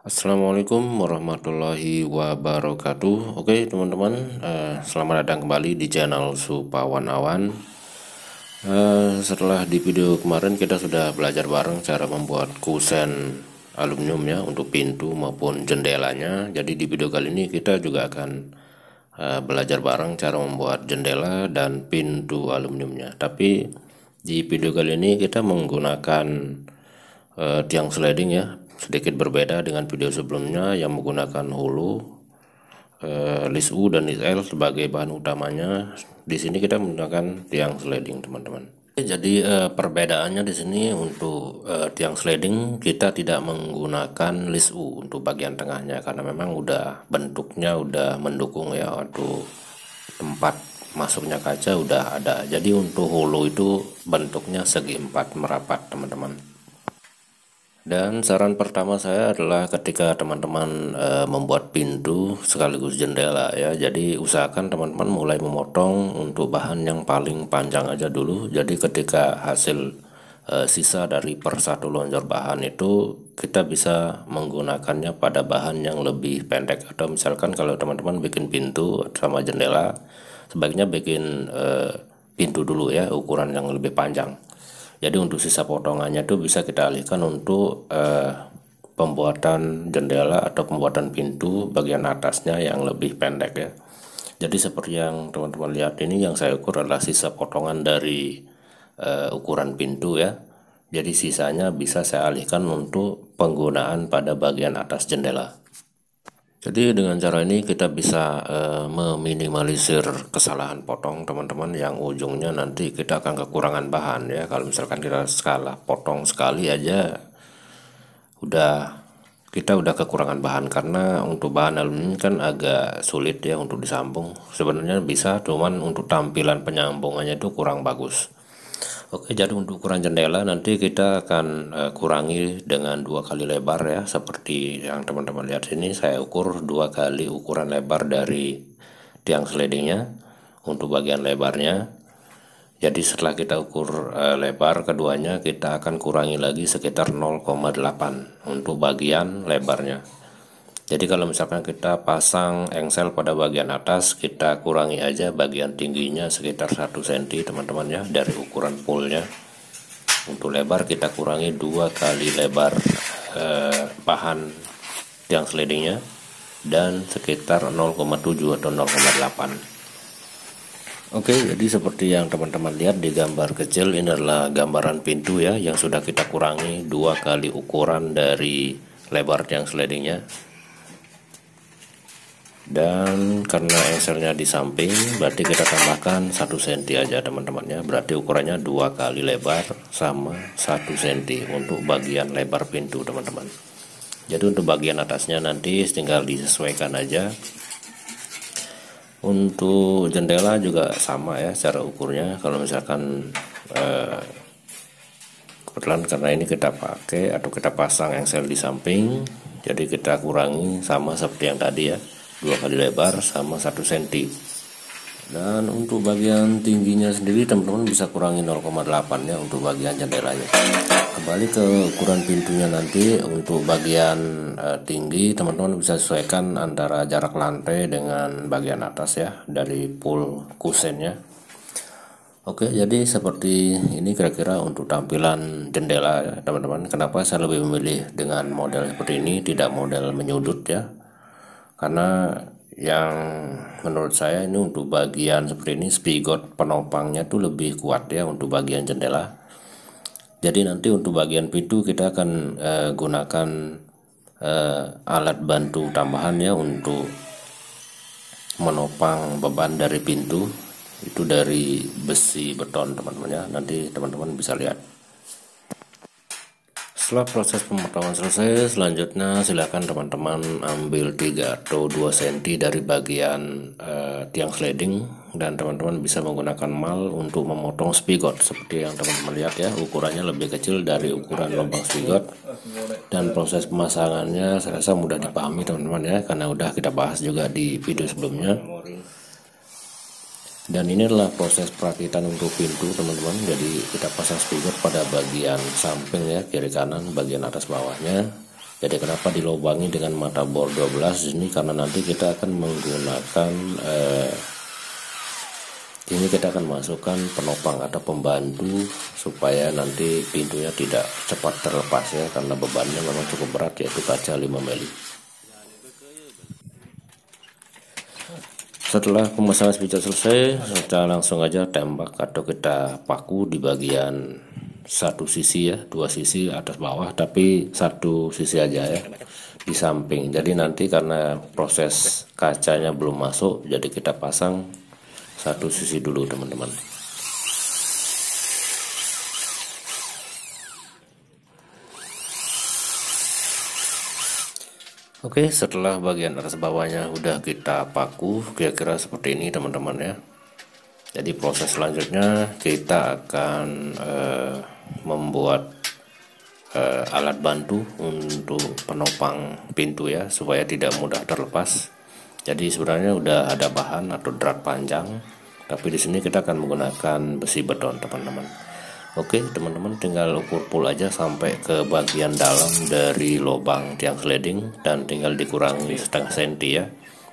Assalamualaikum warahmatullahi wabarakatuh. Oke teman-teman, selamat datang kembali di channel Supawan Awan. Setelah di video kemarin kita sudah belajar bareng cara membuat kusen aluminium ya untuk pintu maupun jendelanya. Jadi di video kali ini kita juga akan belajar bareng cara membuat jendela dan pintu aluminiumnya. Tapi di video kali ini kita menggunakan tiang sliding ya, sedikit berbeda dengan video sebelumnya yang menggunakan hulu, list U dan list L sebagai bahan utamanya. Di sini kita menggunakan tiang sliding teman-teman. Jadi perbedaannya di sini untuk tiang sliding kita tidak menggunakan list U untuk bagian tengahnya karena memang udah bentuknya udah mendukung ya, untuk tempat masuknya kaca udah ada. Jadi untuk hulu itu bentuknya segi empat merapat teman-teman. Dan saran pertama saya adalah ketika teman-teman membuat pintu sekaligus jendela ya, jadi usahakan teman-teman mulai memotong untuk bahan yang paling panjang aja dulu. Jadi ketika hasil sisa dari per satu lonjor bahan itu kita bisa menggunakannya pada bahan yang lebih pendek. Atau misalkan kalau teman-teman bikin pintu sama jendela, sebaiknya bikin pintu dulu ya, ukuran yang lebih panjang. Jadi untuk sisa potongannya itu bisa kita alihkan untuk pembuatan jendela atau pembuatan pintu bagian atasnya yang lebih pendek ya. Jadi seperti yang teman-teman lihat ini, yang saya ukur adalah sisa potongan dari ukuran pintu ya. Jadi sisanya bisa saya alihkan untuk penggunaan pada bagian atas jendela. Jadi dengan cara ini kita bisa meminimalisir kesalahan potong teman-teman, yang ujungnya nanti kita akan kekurangan bahan ya. Kalau misalkan kita salah potong sekali aja kita udah kekurangan bahan, karena untuk bahan aluminium kan agak sulit ya untuk disambung. Sebenarnya bisa, cuman untuk tampilan penyambungannya itu kurang bagus. Oke, jadi untuk ukuran jendela nanti kita akan kurangi dengan 2 kali lebar ya, seperti yang teman-teman lihat sini. Saya ukur 2 kali ukuran lebar dari tiang slidingnya untuk bagian lebarnya. Jadi setelah kita ukur lebar keduanya, kita akan kurangi lagi sekitar 0,8 untuk bagian lebarnya. Jadi kalau misalkan kita pasang engsel pada bagian atas, kita kurangi aja bagian tingginya sekitar 1 cm teman-teman ya, dari ukuran poolnya. Untuk lebar kita kurangi 2 kali lebar bahan tiang slidingnya, dan sekitar 0,7 atau 0,8. Oke, jadi seperti yang teman-teman lihat di gambar kecil, ini adalah gambaran pintu ya, yang sudah kita kurangi 2 kali ukuran dari lebar tiang slidingnya. Dan karena engselnya di samping, berarti kita tambahkan 1 cm aja teman-teman ya. Berarti ukurannya 2 kali lebar sama 1 cm untuk bagian lebar pintu teman-teman. Jadi untuk bagian atasnya nanti tinggal disesuaikan aja. Untuk jendela juga sama ya cara ukurnya. Kalau misalkan kebetulan karena ini kita pakai atau kita pasang engsel di samping, jadi kita kurangi sama seperti yang tadi ya, 2 kali lebar sama 1 cm. Dan untuk bagian tingginya sendiri teman-teman bisa kurangi 0,8 ya untuk bagian jendelanya. Kembali ke ukuran pintunya nanti, untuk bagian tinggi teman-teman bisa sesuaikan antara jarak lantai dengan bagian atas ya, dari pool kusennya. Oke, jadi seperti ini kira-kira untuk tampilan jendela ya teman-teman. Kenapa saya lebih memilih dengan model seperti ini, tidak model menyudut ya, karena yang menurut saya ini untuk bagian seperti ini spigot penopangnya tuh lebih kuat ya untuk bagian jendela. Jadi nanti untuk bagian pintu kita akan gunakan alat bantu tambahan ya untuk menopang beban dari pintu, itu dari besi beton teman-teman ya. Nanti teman-teman bisa lihat. Setelah proses pemotongan selesai, selanjutnya silakan teman-teman ambil 3 atau 2 cm dari bagian tiang sliding, dan teman-teman bisa menggunakan mal untuk memotong spigot seperti yang teman-teman lihat ya. Ukurannya lebih kecil dari ukuran lubang spigot, dan proses pemasangannya saya rasa mudah dipahami teman-teman ya, karena udah kita bahas juga di video sebelumnya. Dan ini adalah proses perakitan untuk pintu teman-teman. Jadi kita pasang spigot pada bagian samping ya, kiri kanan, bagian atas bawahnya. Jadi kenapa dilubangi dengan mata bor 12 ini, karena nanti kita akan menggunakan ini kita akan masukkan penopang atau pembantu supaya nanti pintunya tidak cepat terlepas ya, karena bebannya memang cukup berat, yaitu kaca 5 mili. Setelah pemasangan spica selesai, kita langsung aja tembak atau kita paku di bagian satu sisi ya, dua sisi atas bawah, tapi satu sisi aja ya, di samping. Jadi nanti karena proses kacanya belum masuk, jadi kita pasang satu sisi dulu teman-teman. Oke, setelah bagian atas bawahnya udah kita paku kira-kira seperti ini teman-teman ya. Jadi proses selanjutnya kita akan membuat alat bantu untuk penopang pintu ya, supaya tidak mudah terlepas. Jadi sebenarnya udah ada bahan atau drat panjang, tapi di sini kita akan menggunakan besi beton teman-teman. Oke teman-teman, tinggal ukur full aja sampai ke bagian dalam dari lubang tiang sliding dan tinggal dikurangi setengah senti ya.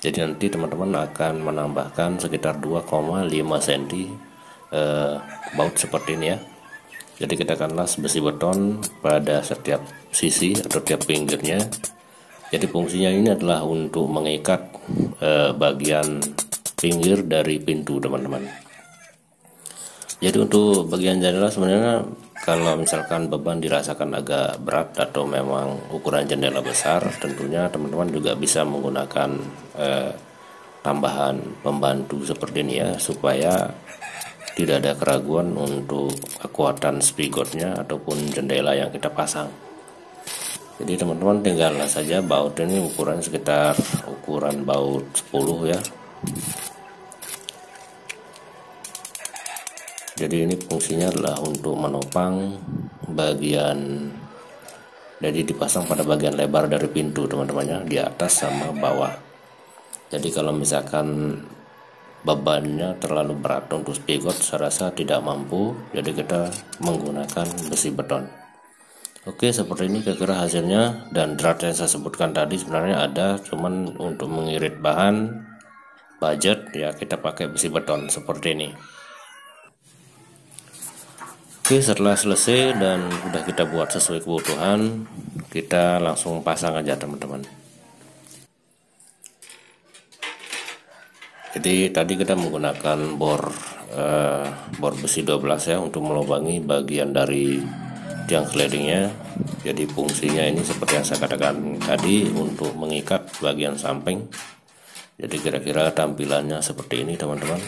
Jadi nanti teman-teman akan menambahkan sekitar 2,5 cm baut seperti ini ya. Jadi kita akan las besi beton pada setiap sisi atau tiap pinggirnya. Jadi fungsinya ini adalah untuk mengikat bagian pinggir dari pintu teman-teman. Jadi untuk bagian jendela sebenarnya kalau misalkan beban dirasakan agak berat atau memang ukuran jendela besar, tentunya teman-teman juga bisa menggunakan tambahan pembantu seperti ini ya, supaya tidak ada keraguan untuk kekuatan spigotnya ataupun jendela yang kita pasang. Jadi teman-teman tinggal saja baut ini ukuran sekitar ukuran baut 10 ya. Jadi ini fungsinya adalah untuk menopang bagian, jadi dipasang pada bagian lebar dari pintu teman-temannya, di atas sama bawah. Jadi kalau misalkan bebannya terlalu berat untuk spigot, saya rasa tidak mampu, jadi kita menggunakan besi beton. Oke, seperti ini kira-kira hasilnya. Dan drat yang saya sebutkan tadi sebenarnya ada, cuman untuk mengirit bahan budget ya kita pakai besi beton seperti ini. Oke, setelah selesai dan udah kita buat sesuai kebutuhan, kita langsung pasang aja teman-teman. Jadi tadi kita menggunakan bor besi 12 ya untuk melubangi bagian dari tiang slidingnya. Jadi fungsinya ini seperti yang saya katakan tadi, untuk mengikat bagian samping. Jadi kira-kira tampilannya seperti ini teman-teman.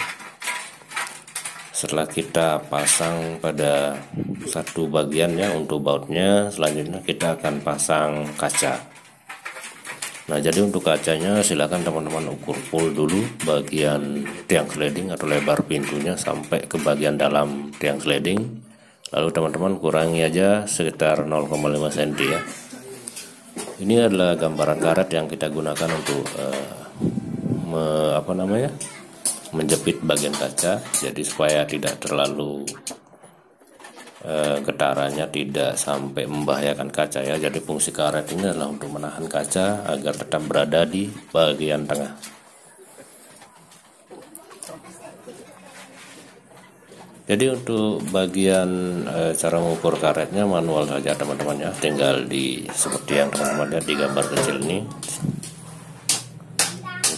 Setelah kita pasang pada satu bagian ya untuk bautnya, selanjutnya kita akan pasang kaca. Nah jadi untuk kacanya silakan teman-teman ukur full dulu bagian tiang sliding atau lebar pintunya sampai ke bagian dalam tiang sliding. Lalu teman-teman kurangi aja sekitar 0,5 cm ya. Ini adalah gambaran karet yang kita gunakan untuk menjepit bagian kaca, jadi supaya tidak terlalu getarannya tidak sampai membahayakan kaca ya. Jadi fungsi karet ini adalah untuk menahan kaca agar tetap berada di bagian tengah. Jadi untuk bagian cara mengukur karetnya manual saja teman-teman ya, tinggal seperti yang teman-teman lihat di gambar kecil ini.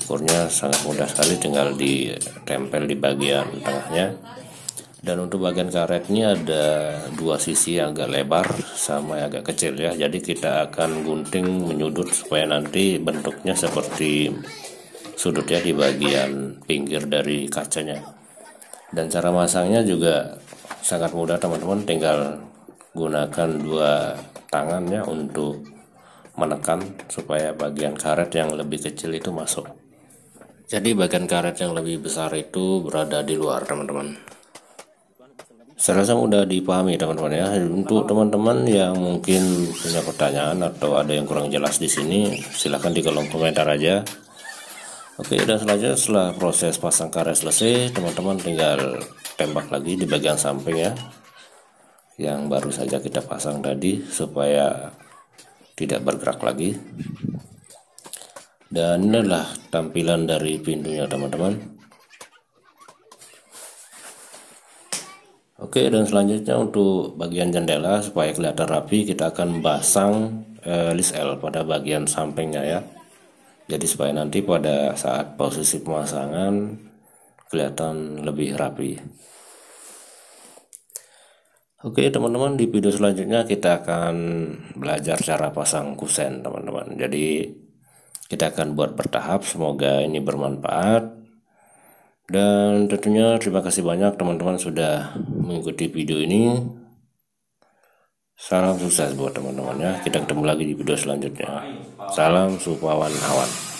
Ukurnya sangat mudah sekali, tinggal ditempel di bagian tengahnya. Dan untuk bagian karet ini ada dua sisi yang agak lebar sama yang agak kecil ya. Jadi kita akan gunting menyudut supaya nanti bentuknya seperti sudut ya di bagian pinggir dari kacanya. Dan cara masangnya juga sangat mudah teman-teman, tinggal gunakan dua tangan ya untuk menekan supaya bagian karet yang lebih kecil itu masuk. Jadi bagian karet yang lebih besar itu berada di luar teman-teman. Saya rasa mudah dipahami teman-teman ya. Untuk teman-teman yang mungkin punya pertanyaan atau ada yang kurang jelas di sini, silahkan di kolom komentar aja. Oke, dan selanjutnya setelah proses pasang karet selesai, teman-teman tinggal tembak lagi di bagian samping ya, yang baru saja kita pasang tadi, supaya tidak bergerak lagi. Dan inilah tampilan dari pintunya teman-teman. Oke, dan selanjutnya untuk bagian jendela supaya kelihatan rapi, kita akan pasang list L pada bagian sampingnya ya. Jadi supaya nanti pada saat posisi pemasangan kelihatan lebih rapi. Oke teman-teman, di video selanjutnya kita akan belajar cara pasang kusen teman-teman. Jadi kita akan buat bertahap, semoga ini bermanfaat. Dan tentunya terima kasih banyak teman-teman sudah mengikuti video ini. Salam sukses buat teman-teman ya. Kita ketemu lagi di video selanjutnya. Salam Supawan Awan.